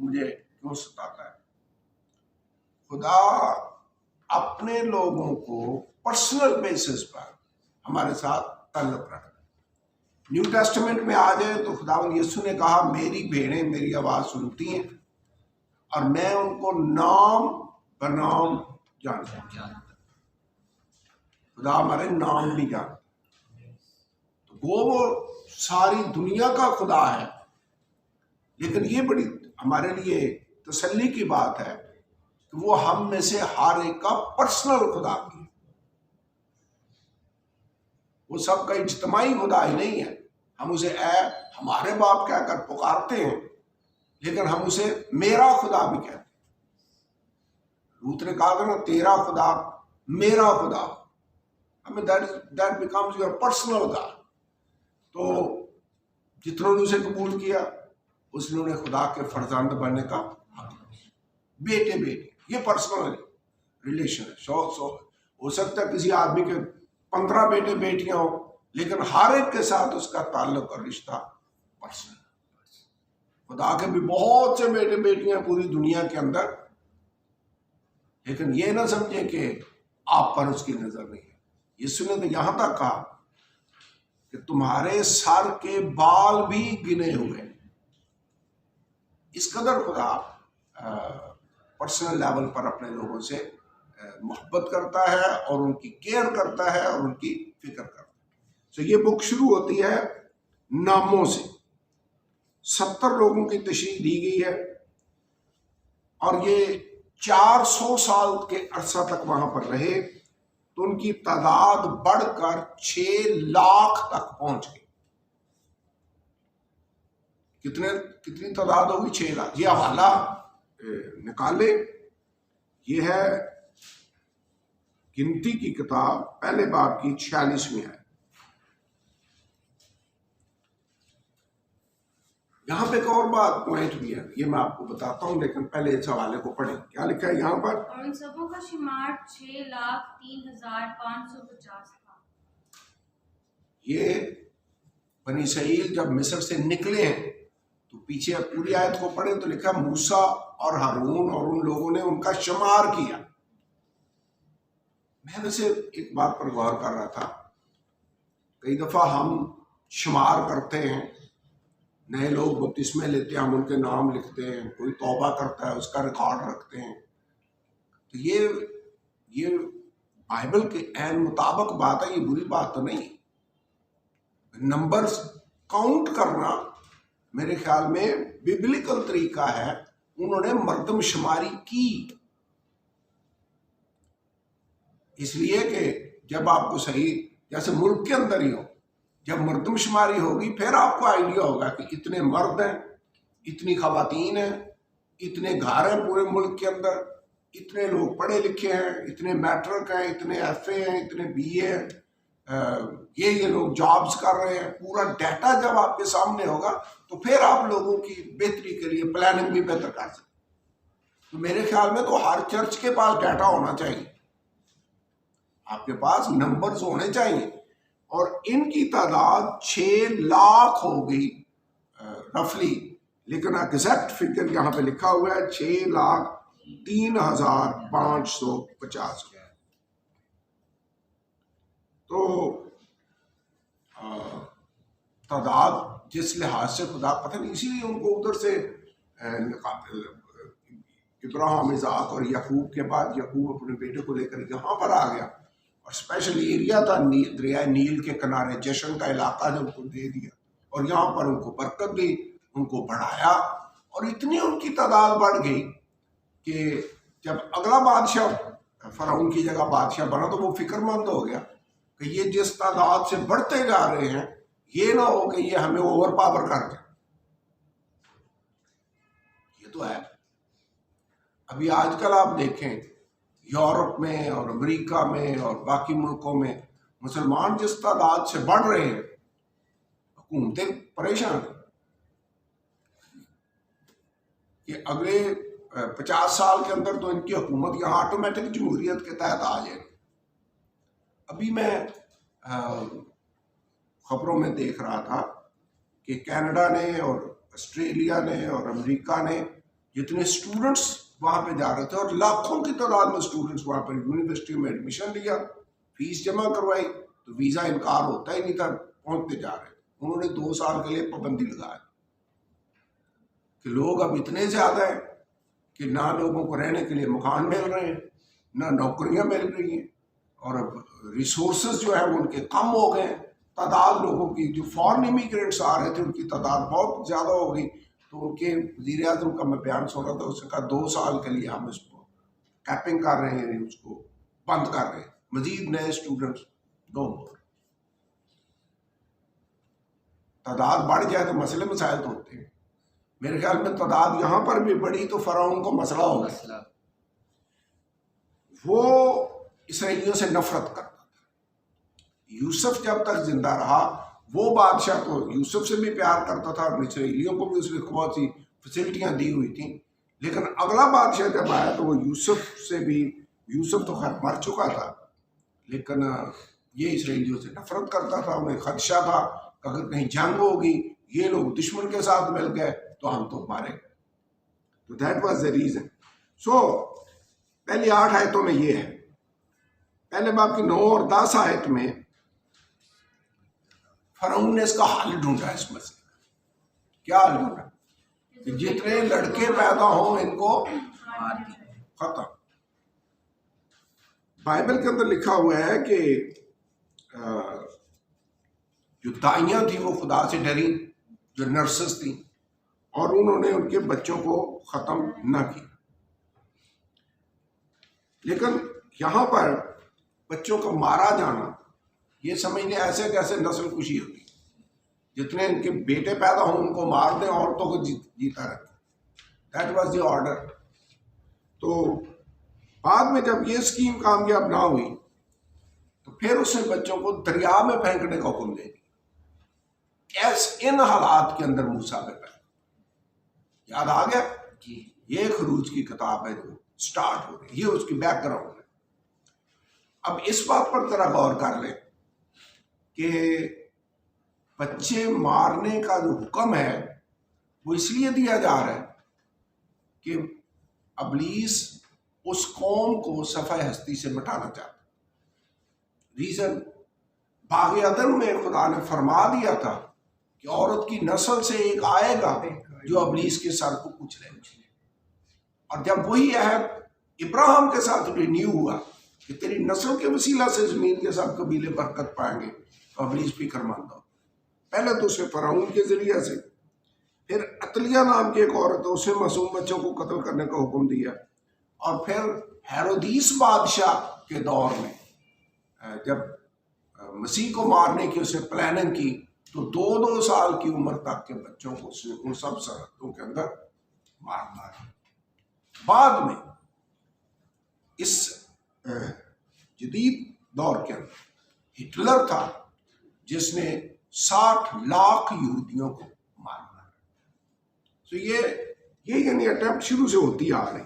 مجھے کیوں ستاتا ہے؟ خدا اپنے لوگوں کو پرسنل بیسس پر ہمارے ساتھ تعلق رکھتا ہے۔ نیو ٹیسٹمنٹ میں آ جائے تو خداوند یسوع نے کہا میری بھیڑیں میری آواز سنتی ہیں اور میں ان کو نام بنام جانتا ہوں۔ خدا ہمارے نام بھی جانتا ہے، تو وہ ساری دنیا کا خدا ہے، لیکن یہ بڑی ہمارے لیے تسلی کی بات ہے کہ وہ ہم میں سے ہر ایک کا پرسنل خدا بھی ہے۔ وہ سب کا اجتماعی خدا ہی نہیں ہے۔ ہم اسے اے ہمارے باپ کہہ کر پکارتے ہیں، لیکن ہم اسے میرا خدا بھی کہتے ہیں۔ لوط نے کہا تھا نا تیرا خدا میرا خدا، ہمیں that becomes your personal God۔ تو جتنوں نے اسے قبول کیا اس نے انہیں خدا کے فرزند بننے کا حق دیا۔ بیٹے بیٹے یہ پرسنل ریلیشن ہے۔ ہو سکتا ہے کسی آدمی کے 15 بیٹے بیٹیاں ہوں، لیکن ہر ایک کے ساتھ اس کا تعلق اور رشتہ پرسنل ہے۔ خدا کے بھی بہت سے بیٹے بیٹیاں پوری دنیا کے اندر، لیکن یہ نہ سمجھیں کہ آپ پر اس کی نظر نہیں ہے۔ یسوع نے تو یہاں تک کہا کہ تمہارے سر کے بال بھی گنے ہوئے۔ اس قدر خدا پرسنل لیول پر اپنے لوگوں سے محبت کرتا ہے اور ان کی کیئر کرتا ہے اور ان کی فکر کرتا ہے۔ تو یہ بک شروع ہوتی ہے ناموں سے۔ 70 لوگوں کی تشریح دی گئی ہے اور یہ 400 سال کے عرصہ تک وہاں پر رہے، تو ان کی تعداد بڑھ کر 6 لاکھ تک پہنچ گئی۔ کتنی تعداد ہوگی؟ 6 لاکھ۔ یہ حوالہ نکالے، یہ ہے گنتی کی کتاب پہلے باب کی 46ویں ہے۔ یہاں پہ ایک اور بات پوائنٹ بھی ہے، یہ میں آپ کو بتاتا ہوں، لیکن پہلے اس حوالے کو پڑھیں۔ کیا لکھا ہے یہاں پر؟ اور ان سبوں کا شمار 6,03,550 تھا۔ یہ بنی اسرائیل جب مصر سے نکلے ہیں تو پیچھے پوری آیت کو پڑھیں تو لکھا موسیٰ اور ہارون اور ان لوگوں نے ان کا شمار کیا۔ میں ویسے ایک بات پر غور کر رہا تھا، کئی دفعہ ہم شمار کرتے ہیں، نئے لوگ بپتسمے لیتے ہیں، ہم ان کے نام لکھتے ہیں، کوئی توبہ کرتا ہے اس کا ریکارڈ رکھتے ہیں، تو یہ بائبل کے عین مطابق بات ہے، یہ بری بات تو نہیں۔ نمبرز کاؤنٹ کرنا میرے خیال میں ببلیکل طریقہ ہے، انہوں نے مردم شماری کی، اس لیے کہ جب آپ کو صحیح جیسے ملک کے اندر ہی ہو، جب مردم شماری ہوگی پھر آپ کو آئیڈیا ہوگا کہ اتنے مرد ہیں، اتنی خواتین ہیں، اتنے گھر ہیں پورے ملک کے اندر، اتنے لوگ پڑھے لکھے ہیں، اتنے میٹرک ہیں، اتنے ایف اے ہیں، اتنے بی اے ہیں، یہ لوگ جابز کر رہے ہیں۔ پورا ڈیٹا جب آپ کے سامنے ہوگا تو پھر آپ لوگوں کی بہتری کے لیے پلاننگ بھی بہتر کر سکتے۔ تو میرے خیال میں تو ہر چرچ کے پاس ڈیٹا ہونا چاہیے، آپ کے پاس نمبرز ہونے چاہیے، اور ان کی تعداد 6 لاکھ ہو گئی رفلی، لیکن ایگزیکٹ فگر یہاں پہ لکھا ہوا ہے 6,03,550۔ تو تعداد جس لحاظ سے خدا پتہ نہیں، اسی لیے ان کو ادھر سے ابراہیم، اسحاق اور یعقوب کے بعد یعقوب اپنے بیٹے کو لے کر یہاں پر آ گیا، اور اسپیشل ایریا تھا دریائے نیل کے کنارے، جشن کا علاقہ جو ان کو دے دیا، اور یہاں پر ان کو برکت دی، ان کو بڑھایا، اور اتنی ان کی تعداد بڑھ گئی کہ جب اگلا بادشاہ فرعون کی جگہ بادشاہ بنا تو وہ فکر مند ہو گیا کہ یہ جس تعداد سے بڑھتے جا رہے ہیں یہ نہ ہو کہ یہ ہمیں اوور پاور کر دیں۔ یہ تو ہے، ابھی آج کل آپ دیکھیں یورپ میں اور امریکہ میں اور باقی ملکوں میں مسلمان جس تعداد سے بڑھ رہے ہیں، حکومتیں پریشان ہیں کہ اگلے 50 سال کے اندر تو ان کی حکومت یہاں آٹومیٹک جمہوریت کے تحت آ جائے گی۔ ابھی میں خبروں میں دیکھ رہا تھا کہ کینیڈا نے اور آسٹریلیا نے اور امریکہ نے جتنے اسٹوڈنٹس وہاں پہ جا رہے تھے، اور لاکھوں کی تعداد میں اسٹوڈنٹس وہاں پر یونیورسٹی میں ایڈمیشن لیا، فیس جمع کروائی، تو ویزا انکار ہوتا ہی نہیں تھا، پہنچتے جا رہے تھے۔ انہوں نے 2 سال کے لیے پابندی لگا دی کہ لوگ اب اتنے زیادہ ہیں کہ نہ لوگوں کو رہنے کے لیے مکان مل رہے ہیں، نہ نوکریاں مل رہی ہیں، اور اب ریسورسز جو ہے وہ ان کے کم ہو گئے ہیں۔ تعداد لوگوں کی جو فارن امیگرینٹس آ رہے تھے ان کی تعداد بہت زیادہ ہو گئی، تو ان کے وزیر اعظم کا میں بیان سن رہا تھا، اس نے کہا 2 سال کے لیے ہم اس کو کیپنگ کر رہے ہیں، اس کو بند کر رہے ہیں، مزید نئے اسٹوڈنٹس دو مور۔ تعداد بڑھ جائے تو مسئلے مسائل تو ہوتے ہیں۔ میرے خیال میں تعداد یہاں پر بھی بڑی تو فرعون کو مسئلہ ہو گیا، وہ اسرائیلیوں سے نفرت کرتا تھا۔ یوسف جب تک زندہ رہا، وہ بادشاہ تو یوسف سے بھی پیار کرتا تھا، اور اسرائیلیوں کو بھی اس نے بہت سی فیسلٹیاں دی ہوئی تھیں، لیکن اگلا بادشاہ جب آیا تو وہ یوسف سے بھی، یوسف تو خیر مر چکا تھا، لیکن یہ اسرائیلیوں سے نفرت کرتا تھا۔ انہیں خدشہ تھا کہ اگر کہیں جنگ ہوگی، یہ لوگ دشمن کے ساتھ مل گئے تو ہم تو مارے گئے۔ تو دیٹ واز دا ریزن۔ سو پہلی 8 آیتوں میں یہ ہے، پہلے باب کی 9 اور 10 آیت میں فرعون نے اس کا حل ڈھونڈا، اس مسئلے کا کیا حل ڈھونڈا کہ جتنے لڑکے پیدا ہوں ان کو ختم۔ بائبل کے اندر لکھا ہوا ہے کہ جو دائیاں تھیں وہ خدا سے ڈری، جو نرسز تھیں، اور انہوں نے ان کے بچوں کو ختم نہ کیا۔ لیکن یہاں پر بچوں کا مارا جانا، یہ سمجھ لیں ایسے کیسے نسل کشی ہوتی، جتنے ان کے بیٹے پیدا ہوں ان کو مار دیں، عورتوں کو جیتا رکھیں۔ That was the order. تو بعد میں جب یہ اسکیم کامیاب نہ ہوئی تو پھر اس نے بچوں کو دریا میں پھینکنے کا حکم دے دیا۔ ان حالات کے اندر موسیٰ پہ پہنچا، یاد آ گیا جی؟ یہ خروج کی کتاب ہے جو سٹارٹ ہو رہی ہے، یہ اس کی بیک گراؤنڈ ہے۔ اب اس بات پر ذرا غور کر لیں کہ بچے مارنے کا جو حکم ہے وہ اس لیے دیا جا رہا ہے کہ ابلیس اس قوم کو صفحہ ہستی سے مٹانا چاہتا ہے۔ ریزن، باغ عدن میں خدا نے فرما دیا تھا کہ عورت کی نسل سے ایک آئے گا جو ابلیس کے سر کو کچلے، اور جب وہی عہد ابراہیم کے ساتھ رینیو ہوا کہ تیری نسل کے وسیلہ سے زمین کے سب قبیلے برکت پائیں گے، تو ابلیس فکر مند ہو۔ پہلے تو اسے فرعون کے ذریعے سے، پھر عطلیہ نام کی ایک عورت، اسے معصوم بچوں کو قتل کرنے کا حکم دیا، اور پھر ہیرودیس بادشاہ کے دور میں جب مسیح کو مارنے کی اسے پلاننگ کی تو 2 سال کی عمر تک کے بچوں کو اس نے ان سب سرحدوں کے اندر مارنا ہے۔ بعد میں اس جدید دور کے اندر ہٹلر تھا جس نے 60 لاکھ یہودیوں کو مارنا ہے۔ تو یہ یعنی اٹیمپٹ شروع سے ہوتی آ رہی،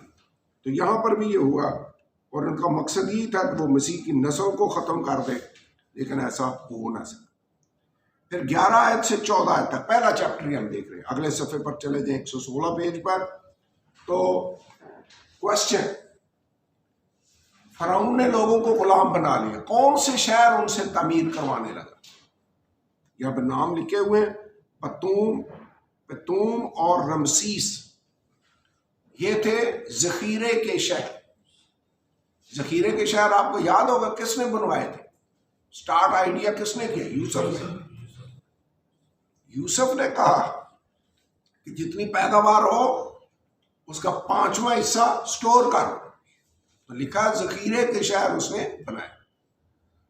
تو یہاں پر بھی یہ ہوا، اور ان کا مقصد یہ تھا کہ وہ مسیح کی نسل کو ختم کر دے، لیکن ایسا ہو نہ سکا۔ پھر 11 آیت سے 14 آیت تک پہلا چیپٹر ہی ہم دیکھ رہے ہیں۔ اگلے صفحے پر چلے جائیں 116 پیج پر۔ تو کوشچن، فرعون نے لوگوں کو غلام بنا لیا، کون سے شہر ان سے تعمیر کروانے لگا؟ یہاں پہ نام لکھے ہوئے ہیں، پتوم اور رمسیس، یہ تھے ذخیرے کے شہر۔ ذخیرے کے شہر آپ کو یاد ہوگا کس نے بنوائے تھے؟ سٹارٹ آئیڈیا کس نے کیا؟ یوسف نے۔ یوسف نے کہا کہ جتنی پیداوار ہو اس کا 5واں حصہ سٹور کرو، تو لکھا ذخیرے کے شہر اس نے بنائے۔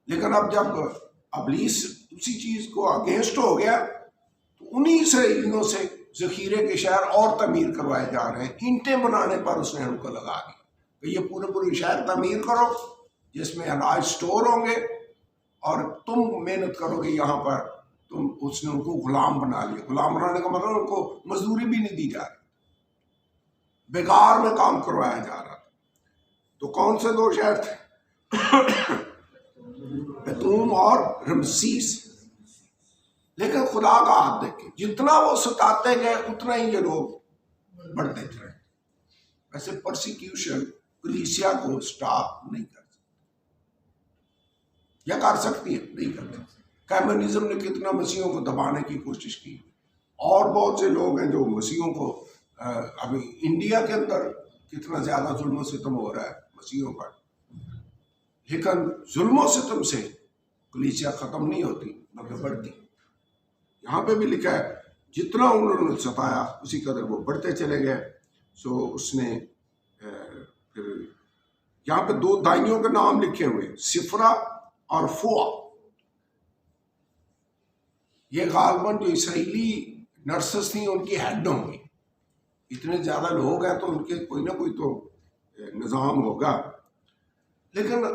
لیکن اب جب ابلیس اسی چیز کو اگینسٹ ہو گیا تو انہی اسرائیلیوں سے ذخیرے کے شہر اور تعمیر کروائے جا رہے ہیں۔ اینٹیں بنانے پر اس نے ان کو لگا دیا کہ یہ پورے شہر تعمیر کرو جس میں اناج سٹور ہوں گے، اور تم محنت کرو گے یہاں پر۔ اس نے ان کو غلام بنا لیا۔ غلام بنانے کا مطلب ان کو مزدوری بھی نہیں دی جا رہی، بیگار میں کام کروایا جا رہا تھا۔ تو کون سے 2 شہر تھے؟ پتوم اور رمسیس۔ لیکن خدا کا ہاتھ دیکھیں، جتنا وہ ستاتے گئے اتنا ہی یہ لوگ بڑھتے چلے۔ ویسے پرسیکیوشن کلیسیا کو سٹاپ نہیں کر سکتی، یا کر سکتی ہے، نہیں کرتی۔ کمیونزم نے کتنا مسیحوں کو دبانے کی کوشش کی، اور بہت سے لوگ ہیں جو مسیحوں کو ابھی انڈیا کے اندر کتنا زیادہ ظلم و ستم ہو رہا ہے مسیحوں پر، لیکن ظلم و ستم سے کلیسیا ختم نہیں ہوتی بلکہ بڑھتی۔ یہاں پہ بھی لکھا ہے جتنا انہوں نے ستایا اسی قدر وہ بڑھتے چلے گئے۔ سو اس نے پھر یہاں پہ دو دائیوں کے نام لکھے ہوئے، سفرا اور فوا۔ یہ غالباً جو اسرائیلی نرسز تھیں ان کی ہیڈ ہوں گی، اتنے زیادہ لوگ ہیں تو ان کے کوئی نہ کوئی تو نظام ہوگا۔ لیکن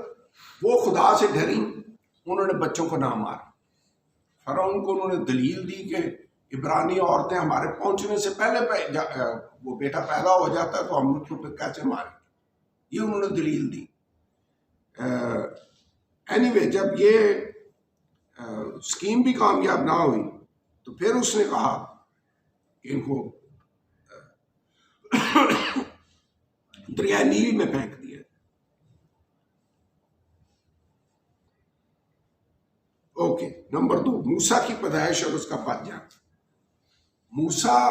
وہ خدا سے ڈری، انہوں نے بچوں کو نہ مارا۔ فرعون کو انہوں نے دلیل دی کہ عبرانی عورتیں ہمارے پہنچنے سے پہلے وہ بیٹا پیدا ہو جاتا ہے تو ہم اس کو پھر کیسے ماریں، یہ انہوں نے دلیل دی۔ اینی جب یہ اسکیم بھی کامیاب نہ ہوئی تو پھر اس نے کہا کہ ان کو دریائے نیل میں پھینک دیا۔ اوکے، نمبر 2، موسیٰ کی پیدائش اور اس کا بچ جانا۔ موسیٰ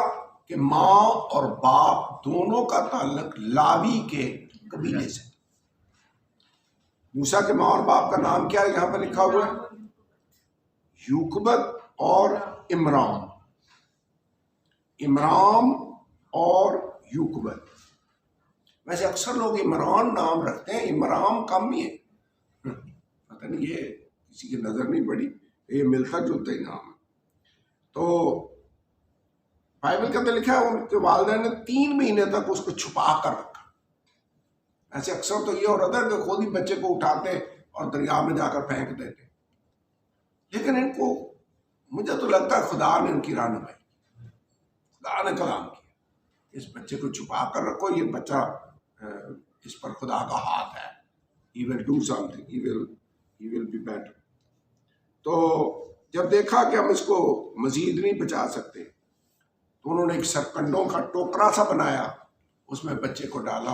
کے ماں اور باپ دونوں کا تعلق لاوی کے قبیلے سے۔ موسیٰ کے ماں اور باپ کا نام کیا ہے؟ یہاں پہ لکھا ہوا ہے یوکبت اور عمرام۔ عمرام اور یوکبت۔ ویسے اکثر لوگ عمران نام رکھتے ہیں، عمرام کم ہی ہے، پتہ نہیں یہ کسی کی نظر نہیں پڑی، یہ ملتا جلتا ہی نام ہے۔ تو بائبل کے اندر لکھا ہے ان کے والدین نے 3 مہینے تک اس کو چھپا کر رکھا۔ ایسے اکثر تو یہ ہو رہا تھا کہ خود ہی بچے کو اٹھاتے اور دریا میں جا کر پھینک دیتے، لیکن ان کو مجھے تو لگتا ہے خدا نے ان کی رہنمائی، خدا نے کلام کیا اس بچے کو چھپا کر رکھو، یہ بچہ اس پر خدا کا ہاتھ ہے، he will do something, he will be better۔ تو جب دیکھا کہ ہم اس کو مزید نہیں بچا سکتے تو انہوں نے ایک سرکنڈوں کا ٹوکرا سا بنایا، اس میں بچے کو ڈالا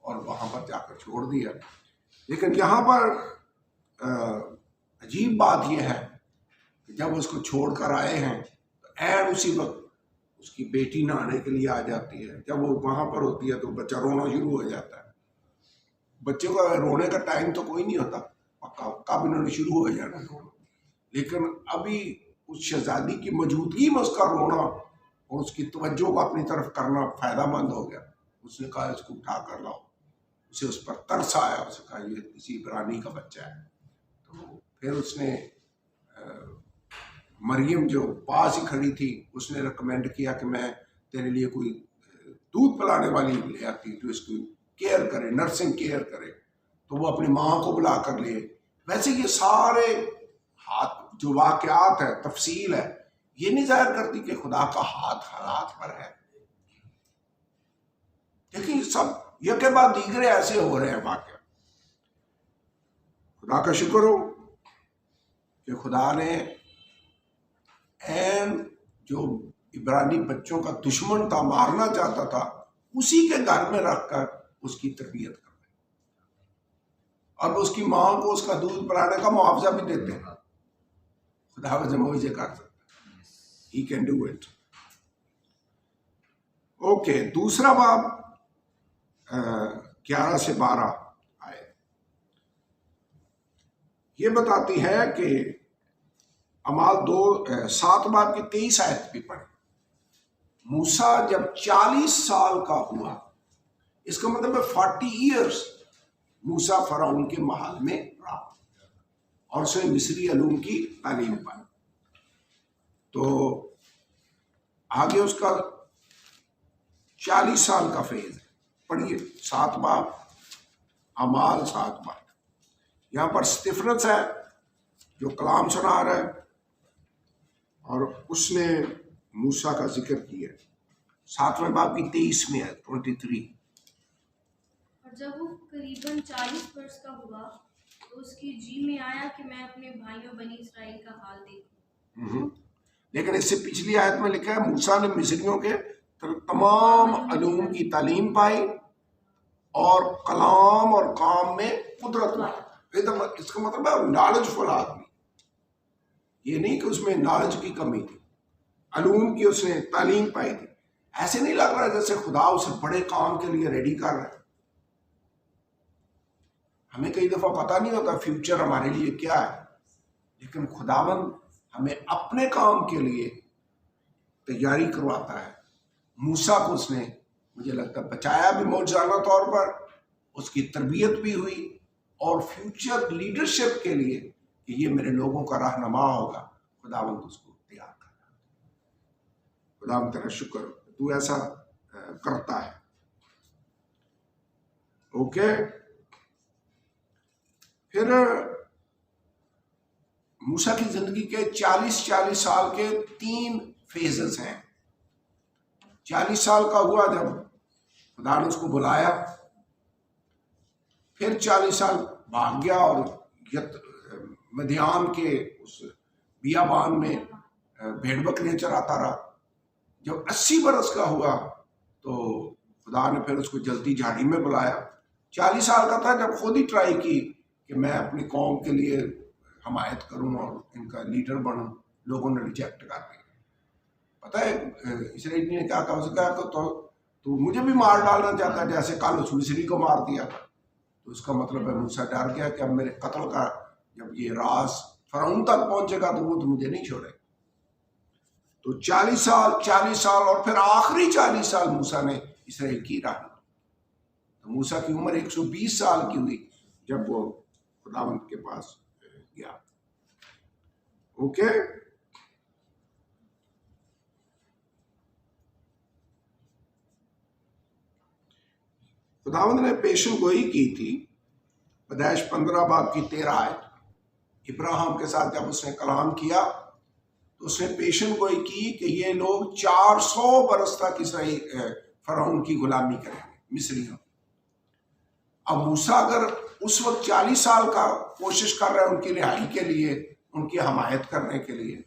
اور وہاں پر جا کر چھوڑ دیا۔ لیکن یہاں پر عجیب بات یہ ہے کہ جب اس کو چھوڑ کر آئے ہیں تو عین اسی وقت اس کی بیٹی نہانے کے لیے آ جاتی ہے۔ جب وہ وہاں پر ہوتی ہے تو بچہ رونا شروع ہو جاتا ہے۔ بچے کو رونے کا ٹائم تو کوئی نہیں ہوتا، کب انہوں نے شروع ہو جانا رونا، لیکن ابھی اس شہزادی کی موجودگی میں اس کا رونا اور اس کی توجہ کو اپنی طرف کرنا فائدہ مند ہو گیا۔ اس نے کہا اس کو اٹھا کر لاؤ، اسے اس پر ترس آیا، اسے کہا یہ کسی عبرانی کا بچہ ہے۔ تو پھر اس نے مریم جو پاس ہی کھڑی تھی اس نے ریکمینڈ کیا کہ میں تیرے لیے کوئی دودھ پلانے والی لے آتی جو اس کی کیئر کرے، نرسنگ کیئر کرے، تو وہ اپنی ماں کو بلا کر لے۔ ویسے یہ سارے جو واقعات ہے، تفصیل ہے، یہ نہیں ظاہر کرتی کہ خدا کا ہاتھ حالات پر ہے۔ دیکھیں یہ سب یہ کے بعد دیگرے ایسے ہو رہے ہیں واقعہ۔ خدا کا شکر ہو کہ خدا نے جو عبرانی بچوں کا دشمن تھا، مارنا چاہتا تھا، اسی کے گھر میں رکھ کر اس کی تربیت کر رہے، اور اس کی ماں کو اس کا دودھ پلانے کا معاوضہ بھی دیتے ہیں۔ خدا وجہ موجے کر سکتا ہے، He can do it۔ Okay, دوسرا باب 11 سے 12 آئے، یہ بتاتی ہے کہ اعمال 7 باب کی 23 آیت بھی پڑھیں۔ موسیٰ جب 40 سال کا ہوا، اس کا مطلب ہے 40 ایئرس موسیٰ فرعون کے محل میں رہا اور اس نے مصری علوم کی تعلیم پائی۔ تو آگے اس کا 40 سال کا فیز ہے۔ پڑھیے 7 باب، اعمال 7 باب۔ یہاں پر استفنس ہے جو کلام سنا رہا ہے، اور اس نے موسیٰ کا ذکر کیا۔ 7ویں باب کی 23 میں ہے 23۔ اور جب وہ قریباً 40 برس کا ہوا تو اس کی جی میں آیا کہ میں اپنے بھائیوں بنی اسرائیل کا حال دیکھوں۔ لیکن اس سے پچھلی آیت میں لکھا ہے موسیٰ نے مصریوں کے تمام علوم کی تعلیم پائی اور کلام اور کام میں قدرت والا. اس کا مطلب ہے نالج فل آدمی. یہ نہیں کہ اس میں نالج کی کمی تھی، علوم کی اس نے تعلیم پائی تھی. ایسے نہیں لگ رہا جیسے خدا اسے بڑے کام کے لیے ریڈی کر رہا ہے. ہمیں کئی دفعہ پتہ نہیں ہوتا فیوچر ہمارے لیے کیا ہے، لیکن خداوند ہمیں اپنے کام کے لیے تیاری کرواتا ہے. موسیٰ کو اس نے مجھے لگتا ہے بچایا بھی معجزانہ طور پر، اس کی تربیت بھی ہوئی، اور فیوچر لیڈرشپ کے لیے کہ یہ میرے لوگوں کا رہنما ہوگا، خداوند اس کو تیار کر رہا ہے. خداوند تیرا شکر تو ایسا کرتا ہے. اوکے. پھر موسیٰ کی زندگی کے 40 سال کے 3 فیزز ہیں. 40 سال کا ہوا جب خدا نے اس کو بلایا، پھر 40 سال بھاگ گیا اور مدیان کے اس بیابان میں بھیڑ بکریاں چراتا رہا. جب 80 برس کا ہوا تو خدا نے پھر اس کو جلدی جھاڑی میں بلایا. 40 سال کا تھا جب خود ہی ٹرائی کی کہ میں اپنی قوم کے لیے حمایت کروں اور ان کا لیڈر بنوں. لوگوں نے ریجیکٹ کر دیا. پتہ ہے اسرائیل نے کیا کہا؟ اسے کہا کہ تو مجھے بھی مار ڈالنا چاہتا ہے جیسے کل اس مصری کو مار دیا تھا. تو اس کا مطلب ہے موسیٰ ڈر گیا کہ اب میرے قتل کا جب یہ راز فرعون تک پہنچے گا تو وہ تو مجھے نہیں چھوڑے. تو 40 سال اور پھر آخری 40 سال موسیٰ نے اسرائیل کی رہنمائی. تو موسیٰ کی عمر 120 سال کی ہوئی جب وہ خداوند کے پاس گیا. اوکے. خداوند نے پیشن گوئی کی تھی. پیدائش 15 باب کی 13 آیت. ابراہیم کے ساتھ جب اس نے کلام کیا تو اس نے پیشن گوئی کی کہ یہ لوگ 400 برس تک فرعون کی غلامی کریں گے، مصریوں. اب موسیٰ اگر اس وقت 40 سال کا کوشش کر رہا ہے ان کی رہائی کے لیے، ان کی حمایت کرنے کے لیے،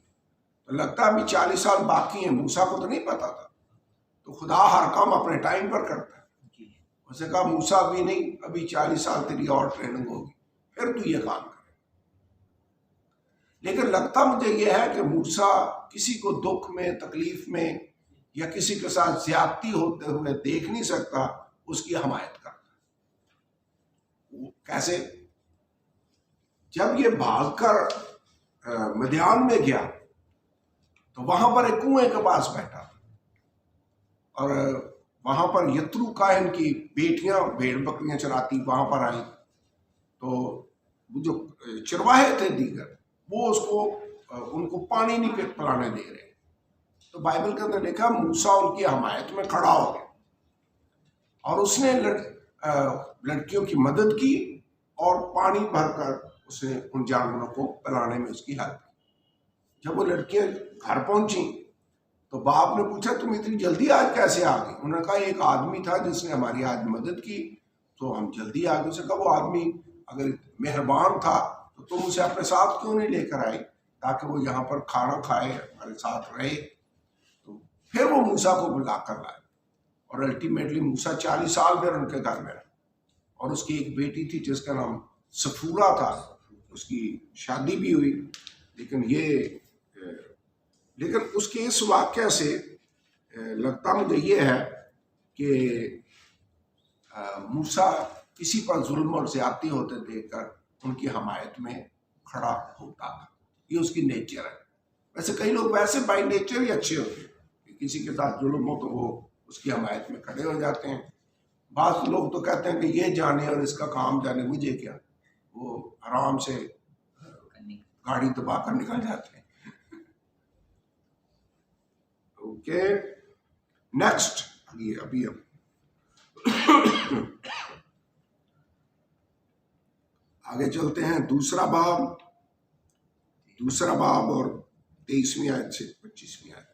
تو لگتا ہے ابھی 40 سال باقی ہیں. موسیٰ کو تو نہیں پتا تھا. تو خدا ہر کام اپنے ٹائم پر کرتا ہے. اسے کہا موسیٰ ابھی نہیں، ابھی 40 سال تیری اور ٹریننگ ہوگی، پھر تو یہ کام کرے. لیکن لگتا مجھے یہ ہے کہ موسیٰ کسی کو دکھ میں، تکلیف میں یا کسی کے ساتھ زیادتی ہوتے ہوئے دیکھ نہیں سکتا، اس کی حمایت کرتا. کیسے؟ جب یہ بھاگ کر مدیان میں گیا تو وہاں پر ایک کنویں کے پاس بیٹھا اور وہاں پر یترو کاہن کی بیٹیاں بھیڑ بکریاں چراتی وہاں پر آئیں. تو جو چرواہے تھے دیگر وہ ان کو پانی نہیں پلانے دے رہے. تو بائبل کے اندر لکھا موسیٰ ان کی حمایت میں کھڑا ہو گیا اور اس نے لڑکیوں کی مدد کی اور پانی بھر کر اس نے ان جانوروں کو پلانے میں اس کی ہیلپ کی. جب وہ لڑکیاں گھر پہنچیں تو باپ نے پوچھا تم اتنی جلدی آج کیسے آ گئی؟ انہوں نے کہا ایک آدمی تھا جس نے ہماری آج مدد کی تو ہم جلدی آ گئے. اسے کہا وہ آدمی اگر مہربان تھا تو تم اسے اپنے ساتھ کیوں نہیں لے کر آئے تاکہ وہ یہاں پر کھانا کھائے، ہمارے ساتھ رہے. تو پھر وہ موسیٰ کو بلا کر لائے اور الٹیمیٹلی موسیٰ 40 سال پھر ان کے گھر میں رہا. اور اس کی ایک بیٹی تھی جس کا نام سفورہ تھا، اس کی شادی بھی ہوئی. لیکن اس کے اس واقعہ سے لگتا مجھے یہ ہے کہ موسیٰ کسی پر ظلم اور زیادتی ہوتے دیکھ کر ان کی حمایت میں کھڑا ہوتا تھا. یہ اس کی نیچر ہے. ویسے کئی لوگ ویسے بائی نیچر ہی اچھے ہوتے ہیں کہ کسی کے ساتھ ظلم ہو تو وہ اس کی حمایت میں کھڑے ہو جاتے ہیں. بعض لوگ تو کہتے ہیں کہ یہ جانے اور اس کا کام جانے، مجھے کیا، وہ آرام سے گاڑی دبا کر نکل جاتے ہیں. اوکے. نیکسٹ ابھی آگے چلتے ہیں. دوسرا باب اور 23ویں آیت سے 25ویں آیت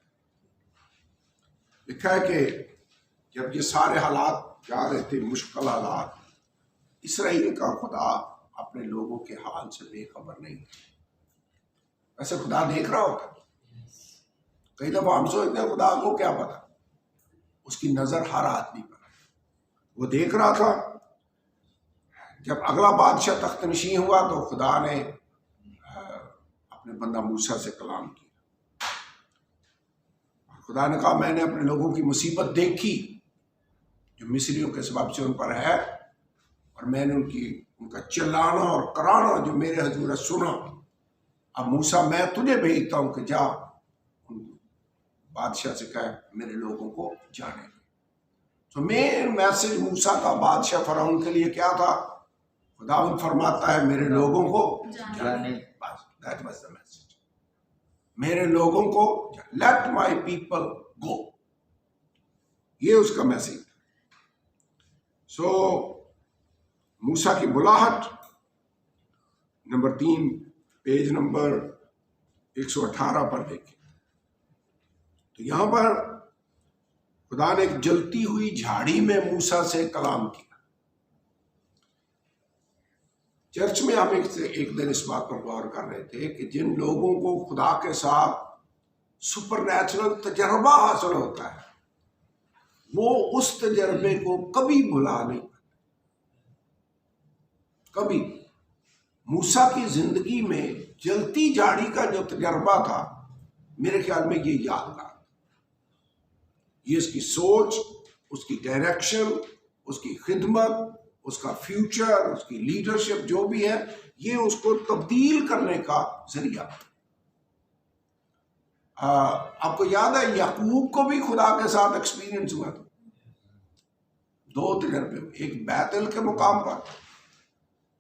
لکھا ہے کہ جب یہ سارے حالات جا رہے تھے، مشکل حالات، اسرائیل کا خدا اپنے لوگوں کے حال سے بے خبر نہیں تھا. ویسے خدا دیکھ رہا ہوتا. کئی دفعہ ہم سوچتے ہیں خدا کو کیا پتا، اس کی نظر ہر آدمی پر ہے. وہ دیکھ رہا تھا جب اگلا بادشاہ تخت نشین ہوا تو خدا نے اپنے بندہ موسیٰ سے کلام کیا. خدا نے کہا میں نے اپنے لوگوں کی مصیبت دیکھی جو مصریوں کے سبب سے ان پر ہے، اور میں نے ان کا چلانا اور کرانا جو میرے حضور سنا. اب موسیٰ میں تجھے بھیجتا ہوں کہ جا بادشاہ سے کہے میرے لوگوں کو جانے. تو مین میسج موسیٰ کا بادشاہ فرعون کے لیے کیا تھا؟ خداوند فرماتا ہے میرے لوگوں کو جانے. That was the message. میرے لوگوں کو let my people go. یہ اس کا میسج. سو موسیٰ کی بلاہٹ نمبر 3 پیج نمبر 118 پر دیکھیں. تو یہاں پر خدا نے ایک جلتی ہوئی جھاڑی میں موسیٰ سے کلام کیا. چرچ میں ہم ایک دن اس بات پر غور کر رہے تھے کہ جن لوگوں کو خدا کے ساتھ سپر نیچرل تجربہ حاصل ہوتا ہے وہ اس تجربے کو کبھی بھلا نہیں پاتے. کبھی موسیٰ کی زندگی میں جلتی جھاڑی کا جو تجربہ تھا میرے خیال میں یہ یادگار. یہ اس کی سوچ، اس کی ڈائریکشن، اس کی خدمت، اس کا فیوچر، اس کی لیڈرشپ جو بھی ہے، یہ اس کو تبدیل کرنے کا ذریعہ. آپ کو یاد ہے یعقوب کو بھی خدا کے ساتھ ایکسپیرینس ہوا تھا. 2 تجربے، ایک بیتل کے مقام پر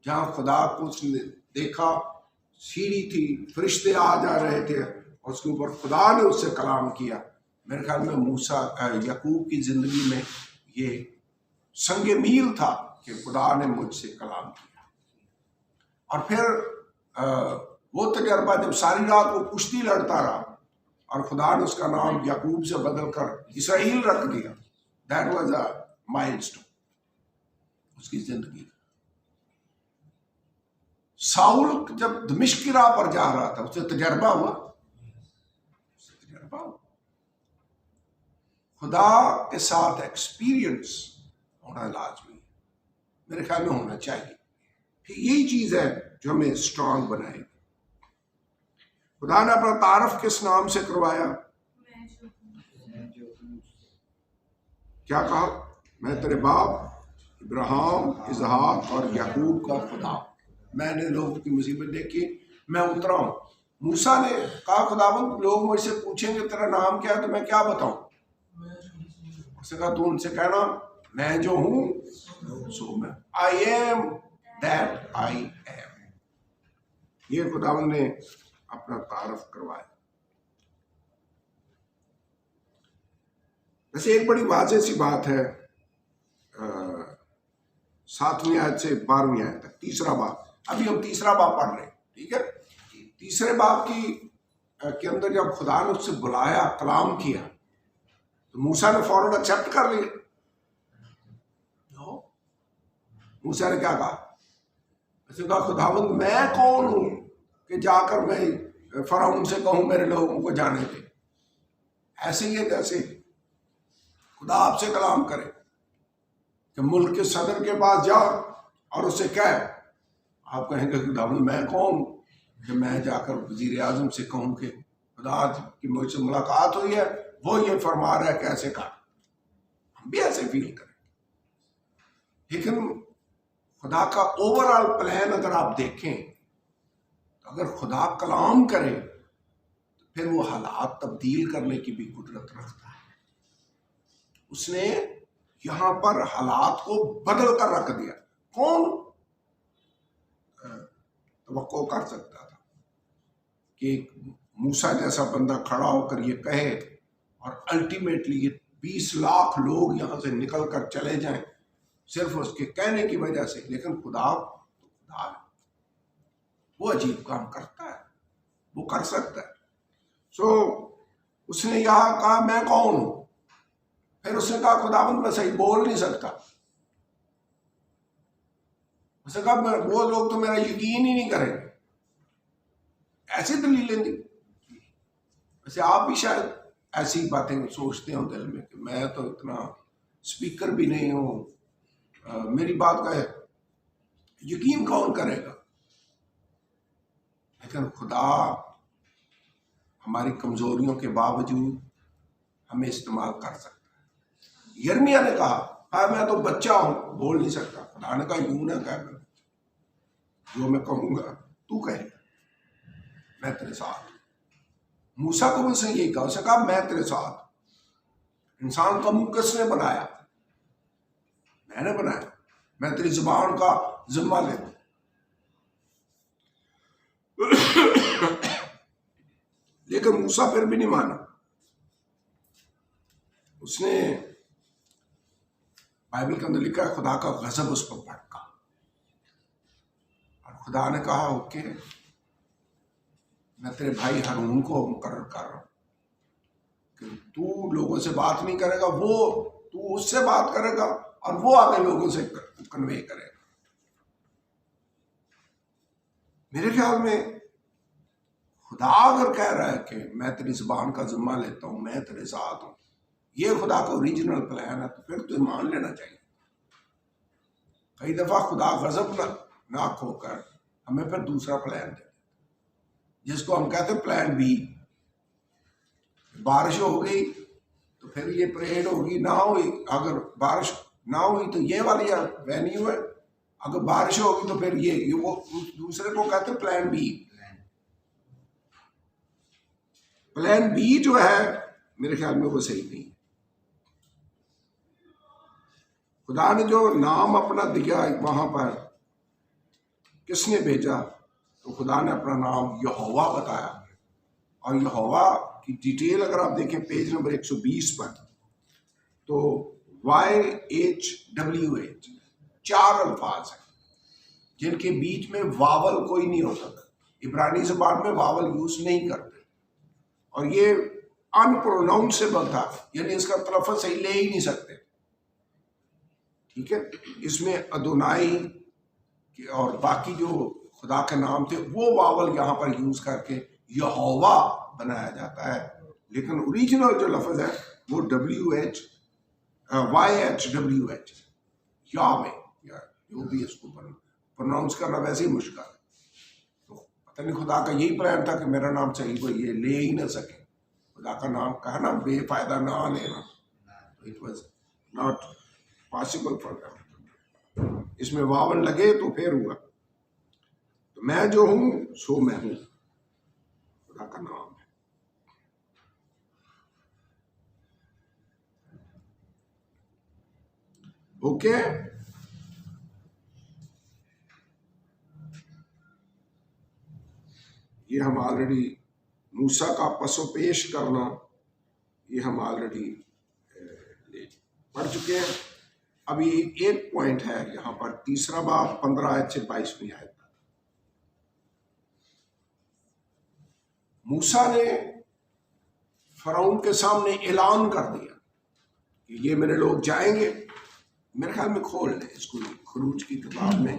جہاں خدا کو اس نے دیکھا، سیڑھی تھی، فرشتے آ جا رہے تھے اور اس کے اوپر خدا نے اس سے کلام کیا. میرے خیال میں موسیٰ یعقوب کی زندگی میں یہ سنگ میل تھا کہ خدا نے مجھ سے کلام کیا. اور پھر وہ تجربہ جب ساری رات وہ کشتی لڑتا رہا اور خدا نے اس کا نام یعقوب سے بدل کر اسرائیل رکھ دیا. دیٹ واز اے مائلسٹون اس کی زندگی. ساؤل جب دمشق کی راہ پر جا رہا تھا اسے تجربہ ہوا. خدا کے ساتھ ایکسپیرینس ہونا لازمی ہے، میرے خیال میں ہونا چاہیے. کہ یہی چیز ہے جو ہمیں اسٹرانگ بنائے گی. خدا نے اپنا تعارف کس نام سے کروایا؟ کیا کہا؟ میں تیرے باپ ابراہیم، اسحاق اور یعقوب کا خدا. میں نے لوگوں کی مصیبت دیکھی، میں اترا ہوں. موسیٰ نے کہا خداوند لوگ مجھ سے پوچھیں گے تیرا نام کیا ہے تو میں کیا بتاؤں؟ اس نے کہا تو ان سے کہنا میں جو ہوں سو میں. I am that I am. یہ خداوند نے اپنا تعارف کروایا. ویسے ایک بڑی واضح سی بات ہے 7ویں آیت سے 12ویں آیت تک، تیسرا باب. ابھی ہم تیسرا باب پڑھ رہے ہیں، ٹھیک ہے. تیسرے باب کے اندر جب خدا نے اس سے بلایا، کلام کیا، تو موسیٰ نے فوراً ایکسیپٹ کر لیا. موسیٰ نے کیا کہا؟ اس نے کہا خداوند میں کون ہوں کہ جا کر میں فرعون سے کہوں میرے لوگوں کو جانے دے. ایسے ہی ہے جیسے خدا آپ سے کلام کرے کہ ملک کے صدر کے پاس جاؤ اور اس سے کہے، آپ کہیں گے خداوند میں کون کہ میں جا کر وزیر اعظم سے کہوں کہ خدا کی مجھ سے ملاقات ہوئی ہے، وہ یہ فرما رہا ہے کہ ایسے کہا. ہم بھی ایسے فیل کریں. لیکن خدا کا اوور آل پلان اگر آپ دیکھیں تو اگر خدا کلام کرے تو پھر وہ حالات تبدیل کرنے کی بھی قدرت رکھتا ہے. اس نے یہاں پر حالات کو بدل کر رکھ دیا. کون توقع کر سکتا تھا کہ موسیٰ جیسا بندہ کھڑا ہو کر یہ کہے اور الٹیمیٹلی یہ 20 لاکھ لوگ یہاں سے نکل کر چلے جائیں صرف اس کے کہنے کی وجہ سے. لیکن خدا ہے، وہ عجیب کام کرتا ہے، وہ کر سکتا ہے. سو اس نے یہاں کہا میں کون ہوں. پھر اس نے کہا خداوند میں صحیح بول نہیں سکتا. اس نے کہا وہ لوگ تو میرا یقین ہی نہیں کریں. ایسی دلیلیں دی. ویسے آپ بھی شاید ایسی باتیں سوچتے ہوں دل میں کہ میں تو اتنا اسپیکر بھی نہیں ہوں، میری بات کا یقین کون کرے گا؟ لیکن خدا ہماری کمزوریوں کے باوجود ہمیں استعمال کر سکتا ہے۔ یرمیا نے کہا میں تو بچہ ہوں، بول نہیں سکتا۔ خدا نے کہا یوں نہ کہہ، جو میں کہوں گا تو کہے، میں تیرے ساتھ۔ موسیٰ کو مجھ سے یہی کہا، اسے کہا میں تیرے ساتھ۔ انسان کا منہ کس نے بنایا؟ میں نے بنایا، میں تیری زبان کا ذمہ لیتا ہوں۔ لیکن موسیٰ پھر بھی نہیں مانا، اس نے بائبل کے اندر لکھا ہے خدا کا غضب اس پر بھڑکا، اور خدا نے کہا اوکے، میں تیرے بھائی ہارون کو مقرر کر رہا ہوں کہ تو لوگوں سے بات نہیں کرے گا، تو اس سے بات کرے گا اور وہ آگے لوگوں سے کنوے کرے گا۔ میرے خیال میں خدا اگر کہہ رہا ہے کہ میں تیری زبان کا ذمہ لیتا ہوں، میں تیرے ساتھ ہوں، یہ خدا کا اوریجنل پلان ہے، تو پھر تو مان لینا چاہیے۔ کئی دفعہ خدا غضب ناک ہو کر ہمیں پھر دوسرا پلان دے، جس کو ہم کہتے ہیں پلان بی۔ بارش ہو گئی تو پھر یہ پریڈ ہوگی، نہ ہوئی اگر بارش نہ ہوئی تو یہ والی وینیو ہے، اگر بارش ہوگی تو پھر یہ وہ دوسرے کو کہتے ہیں پلان بی۔ پلان بی جو ہے میرے خیال میں وہ صحیح نہیں ہے۔ خدا نے جو نام اپنا دیا وہاں پر کس نے بھیجا؟ تو خدا نے اپنا نام یہوہ بتایا، اور یہوہ کی ڈیٹیل اگر آپ دیکھیں پیج نمبر 120 پر، تو YHWH 4 الفاظ ہیں جن کے بیچ میں واول کوئی نہیں ہوتا تھا۔ عبرانی زبان میں واول یوز نہیں کرتے، اور یہ انپروناؤنسیبل تھا، یعنی اس کا تلفظ صحیح لے ہی نہیں سکتے، ٹھیک ہے۔ اس میں ادونائی اور باقی جو خدا کے نام تھے وہ واول یہاں پر یوز کر کے یہوہ بنایا جاتا ہے، لیکن اوریجنل جو لفظ ہے وہ YHWH یاوے، یا جو بھی اس کو پروناؤنس کرنا ویسے ہی مشکل ہے۔ تو پتہ نہیں خدا کا یہی پلان تھا کہ میرا نام صحیح کو یہ لے ہی نہ سکے، خدا کا نام کہنا بے فائدہ نہ لینا، it was not possible for them۔ اس میں واول لگے تو پھر ہوا، تو میں جو ہوں سو میں ہوں، خدا کا نام ہے۔ اوکے، یہ ہم آلریڈی موسیٰ کا پس و پیش کرنا یہ ہم آلریڈی پڑھ چکے ہیں۔ ابھی ایک پوائنٹ ہے یہاں پر، تیسرا باب 15 آیت سے 22ویں آیت۔ موسیٰ نے فرعون کے سامنے اعلان کر دیا کہ یہ میرے لوگ جائیں گے۔ میرے خیال میں کھول لیں اس کو، خروج کی کتاب میں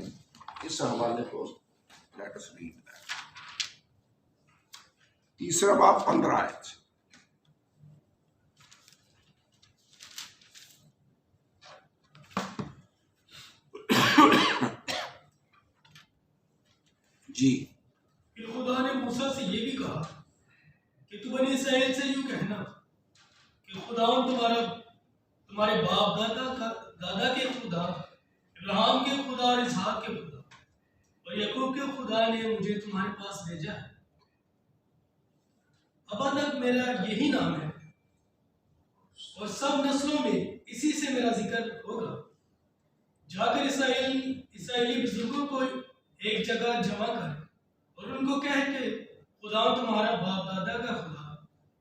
اس حوالے کو لیٹ اس ریڈ دیٹ۔ تیسرا باب 15 آیت سے۔ جی، پھر خدا نے موسیٰ سے یہ بھی کہا کہ تو بنی اسرائیل سے یوں کہنا کہ خداوند تمہارے باپ دادا کے خدا، ابراہیم کے خدا اور اسحاق کے خدا اور یعقوب کے خدا نے مجھے تمہارے پاس بھیجا ہے۔ اب تک میرا یہی نام ہے اور سب نسلوں میں اسی سے میرا ذکر ہوگا۔ جا کر اسرائیلی بزرگوں کو ایک جگہ جمع کر اور ان کو کہہ کہ خدا تمہارا باپ دادا کا خدا،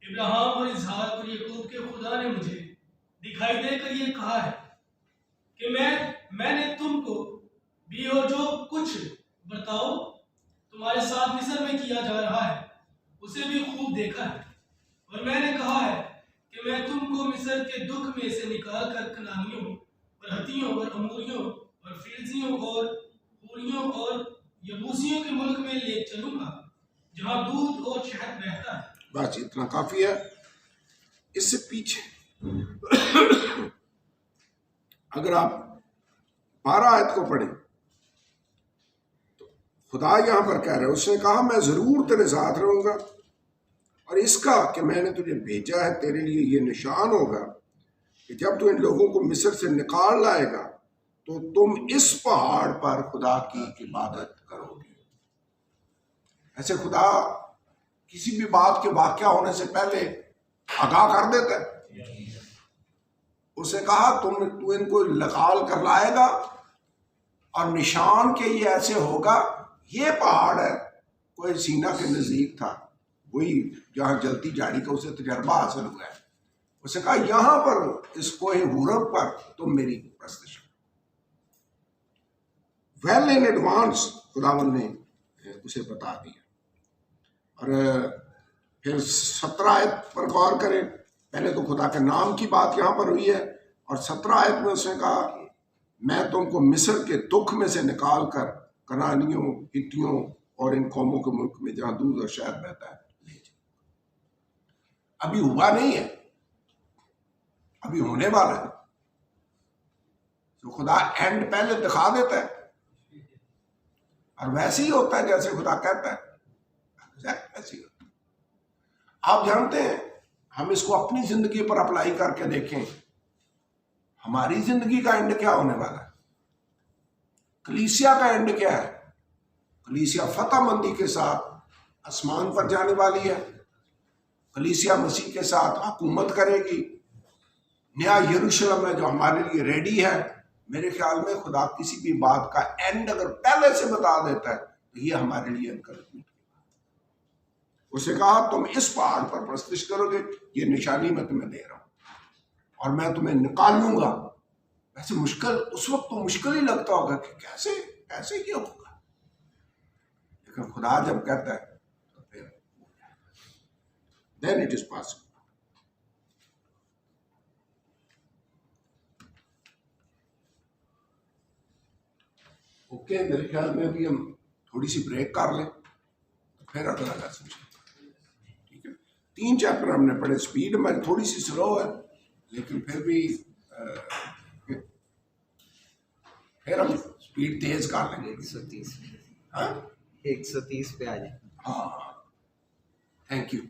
ابراہیم اور اسحاق اور یعقوب کے خدا نے مجھے دکھائی دے کر یہ کہا ہے کہ میں نے تم کو بھی اور جو کچھ برتاؤ تمہارے ساتھ مصر میں کیا جا رہا ہے اسے بھی خوب دیکھا ہے، اور میں نے کہا ہے کہ میں تم کو مصر کے دکھ میں سے نکال کر کنانیوں اور ہتھیوں اور اموریوں اور فریزیوں اور ہوریوں اور یبوسیوں کے ملک میں لے چلوں گا جہاں دودھ اور شہد بہتا ہے۔ بس اتنا کافی ہے۔ اس سے پیچھے اگر آپ 12 آیت کو پڑھیں خدا یہاں پر کہہ رہا ہے، اس نے کہا میں ضرور تیرے ساتھ رہوں گا، اور اس کا کہ میں نے تجھے بھیجا ہے تیرے لیے یہ نشان ہوگا کہ جب تو ان لوگوں کو مصر سے نکال لائے گا تو تم اس پہاڑ پر خدا کی عبادت کرو گے۔ ایسے خدا کسی بھی بات کے واقعہ ہونے سے پہلے آگاہ کر دیتا ہے۔ اسے کہا تو ان کو نکال کر لائے گا اور نشان کے یہ ایسے ہوگا، یہ پہاڑ ہے، کوئی سینا کے نزدیک تھا، وہی جہاں جلتی جاڑی کا اسے تجربہ حاصل ہوا ہے۔ اسے کہا یہاں پر اس کوہ ہورب پر تم میری پرستش ویل ان ایڈوانس خداوند نے اسے بتا دیا۔ اور پھر 17 آیت پر غور کریں، پہلے تو خدا کے نام کی بات یہاں پر ہوئی ہے، اور 17 آیت میں اس نے کہا میں تم کو مصر کے دکھ میں سے نکال کر کنانیوں، ہتیوں اور ان قوموں کے ملک میں جہاں دودھ اور شہد بہتا ہے لے جاؤں۔ ابھی ہوا نہیں ہے، ابھی ہونے والا ہے۔ تو خدا اینڈ پہلے دکھا دیتا ہے، اور ویسے ہی ہوتا ہے جیسے خدا کہتا ہے، ویسے ہی ہوتا ہے۔ آپ جانتے ہیں، ہم اس کو اپنی زندگی پر اپلائی کر کے دیکھیں، ہماری زندگی کا اینڈ کیا ہونے والا ہے؟ کلیسیا کا اینڈ کیا ہے؟ کلیسیا فتح مندی کے ساتھ آسمان پر جانے والی ہے، کلیسیا مسیح کے ساتھ حکومت کرے گی، نیا یروشلم ہے جو ہمارے لیے ریڈی ہے۔ میرے خیال میں خدا کسی بھی بات کا اینڈ اگر پہلے سے بتا دیتا ہے تو یہ ہمارے لیے انکریجمنٹ ہے۔ اسے کہا تم اس پہاڑ پر پرستش کرو گے، یہ نشانی میں تمہیں دے رہا ہوں، اور میں تمہیں نکالوں گا۔ ویسے مشکل اس وقت تو مشکل ہی لگتا ہوگا کہ کیسے یہ ہوگا، لیکن خدا جب کہتا ہے تو پھر then it is possible۔ Okay, میرے خیال میں ابھی ہم تھوڑی سی بریک کر لیں، پھر اگلا لیسن ٹھیک ہے۔ 3 چیپٹر ہم نے پڑھے، سپیڈ ہماری تھوڑی سی سلو ہے، لیکن پھر بھی پھر ہم سپیڈ تیز کر لیں گے۔ 130 ہاں 130 پہ آ جائیں۔ ہاں، تھینک یو۔